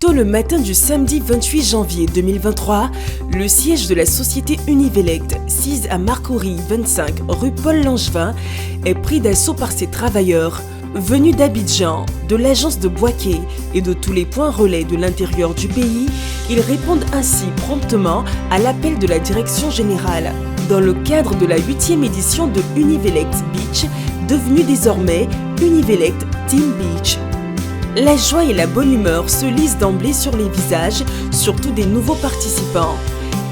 Tôt le matin du samedi 28 janvier 2023, le siège de la société Univelect, sise à Marcory 25 rue Paul Langevin, est pris d'assaut par ses travailleurs. Venus d'Abidjan, de l'agence de Bouaké et de tous les points relais de l'intérieur du pays, ils répondent ainsi promptement à l'appel de la direction générale. Dans le cadre de la 8e édition de Univelect Beach, devenue désormais Univelect Team Beach. La joie et la bonne humeur se lisent d'emblée sur les visages, surtout des nouveaux participants.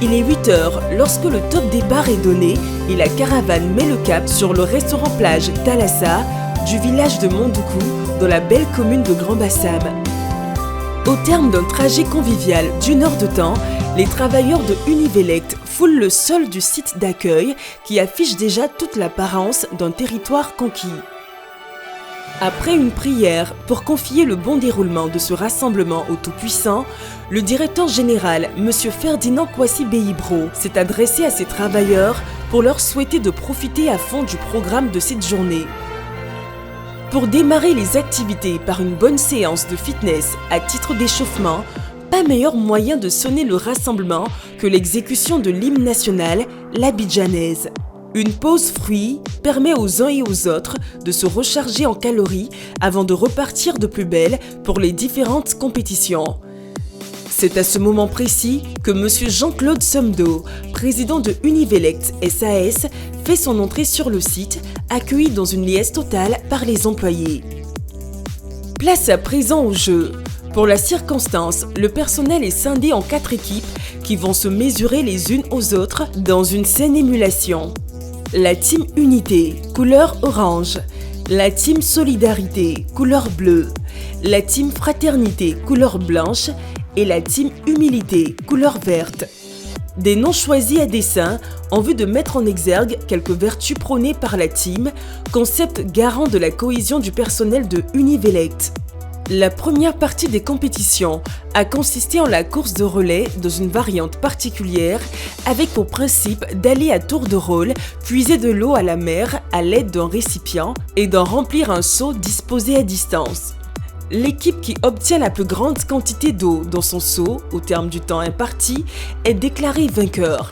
Il est 8h lorsque le top départ est donné et la caravane met le cap sur le restaurant plage Thalassa du village de Mondoukou dans la belle commune de Grand-Bassam. Au terme d'un trajet convivial d'1 heure de temps, les travailleurs de Univelect foulent le sol du site d'accueil qui affiche déjà toute l'apparence d'un territoire conquis. Après une prière pour confier le bon déroulement de ce rassemblement au Tout-Puissant, le directeur général, M. Ferdinand Kouassi Béhibro, s'est adressé à ses travailleurs pour leur souhaiter de profiter à fond du programme de cette journée. Pour démarrer les activités par une bonne séance de fitness à titre d'échauffement, pas meilleur moyen de sonner le rassemblement que l'exécution de l'hymne national, l'abidjanaise. Une pause fruit permet aux uns et aux autres de se recharger en calories avant de repartir de plus belle pour les différentes compétitions. C'est à ce moment précis que M. Jean-Claude Somdo, président de Univelect SAS, fait son entrée sur le site, accueilli dans une liesse totale par les employés. Place à présent au jeu. Pour la circonstance, le personnel est scindé en 4 équipes qui vont se mesurer les unes aux autres dans une saine émulation. La team Unité, couleur orange. La team Solidarité, couleur bleue. La team Fraternité, couleur blanche. Et la team Humilité, couleur verte. Des noms choisis à dessein en vue de mettre en exergue quelques vertus prônées par la team, concept garant de la cohésion du personnel de Univelect. La première partie des compétitions a consisté en la course de relais dans une variante particulière avec pour principe d'aller à tour de rôle puiser de l'eau à la mer à l'aide d'un récipient et d'en remplir un seau disposé à distance. L'équipe qui obtient la plus grande quantité d'eau dans son seau au terme du temps imparti est déclarée vainqueur.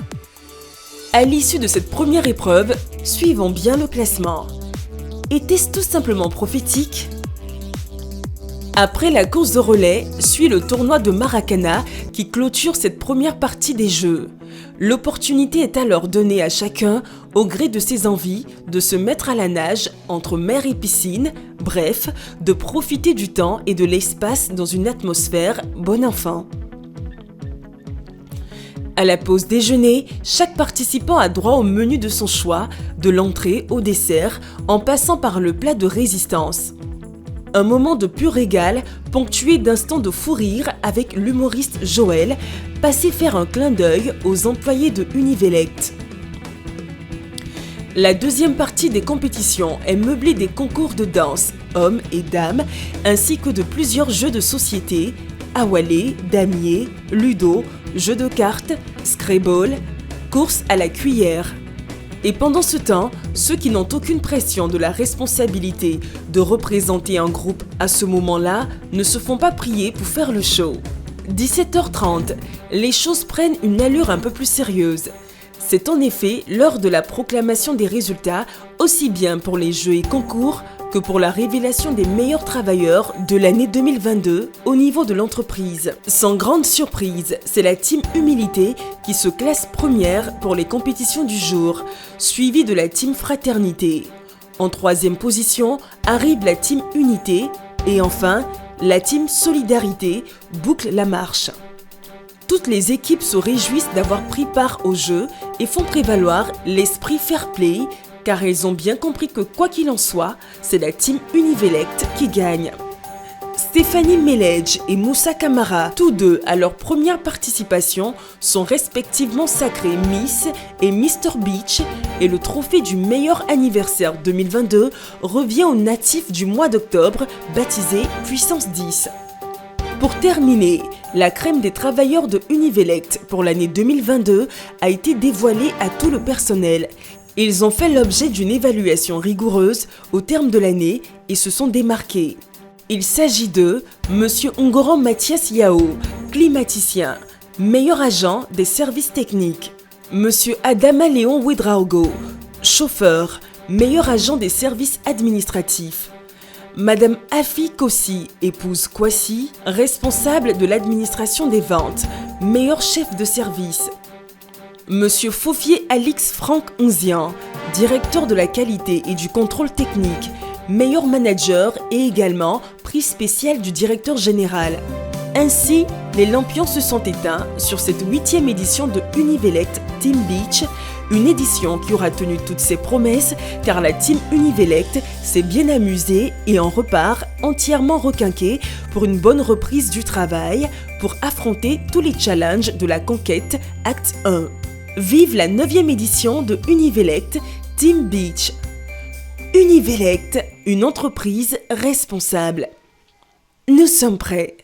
À l'issue de cette première épreuve, suivons bien le classement. Était-ce tout simplement prophétique ? Après la course de relais, suit le tournoi de Maracana qui clôture cette première partie des Jeux. L'opportunité est alors donnée à chacun, au gré de ses envies, de se mettre à la nage entre mer et piscine, bref, de profiter du temps et de l'espace dans une atmosphère bon enfant. À la pause déjeuner, chaque participant a droit au menu de son choix, de l'entrée au dessert, en passant par le plat de résistance. Un moment de pur régal, ponctué d'instants de fou rire avec l'humoriste Joël, passé faire un clin d'œil aux employés de Univelect. La deuxième partie des compétitions est meublée des concours de danse, hommes et dames, ainsi que de plusieurs jeux de société, awalé, damier, ludo, jeux de cartes, scrabble, course à la cuillère. Et pendant ce temps, ceux qui n'ont aucune pression de la responsabilité de représenter un groupe à ce moment-là ne se font pas prier pour faire le show. 17h30, les choses prennent une allure un peu plus sérieuse. C'est en effet l'heure de la proclamation des résultats, aussi bien pour les jeux et concours que pour la révélation des meilleurs travailleurs de l'année 2022 au niveau de l'entreprise. Sans grande surprise, c'est la team Humilité qui se classe première pour les compétitions du jour, suivie de la team Fraternité. En troisième position arrive la team Unité et enfin, la team Solidarité boucle la marche. Toutes les équipes se réjouissent d'avoir pris part au jeu et font prévaloir l'esprit fair play car elles ont bien compris que quoi qu'il en soit, c'est la team Univelect qui gagne. Stéphanie Meledj et Moussa Camara, tous deux à leur première participation, sont respectivement sacrés Miss et Mr Beach et le trophée du meilleur anniversaire 2022 revient aux natifs du mois d'octobre baptisé Puissance 10. Pour terminer, la crème des travailleurs de Univelect pour l'année 2022 a été dévoilée à tout le personnel. Ils ont fait l'objet d'une évaluation rigoureuse au terme de l'année et se sont démarqués. Il s'agit de Monsieur Ungoran Mathias Yao, climaticien, meilleur agent des services techniques. Monsieur Adama Léon Ouedraogo, chauffeur, meilleur agent des services administratifs. Madame Afi Kossi, épouse Kwasi, responsable de l'administration des ventes, meilleur chef de service. Monsieur Faufier Alix Franck Onzian, directeur de la qualité et du contrôle technique, meilleur manager et également prix spécial du directeur général. Ainsi, les lampions se sont éteints sur cette 8e édition de Univelect Team Beach, une édition qui aura tenu toutes ses promesses car la team Univelect s'est bien amusée et en repart entièrement requinquée pour une bonne reprise du travail pour affronter tous les challenges de la conquête Acte 1. Vive la 9e édition de Univelect Team Beach. Univelect, une entreprise responsable. Nous sommes prêts.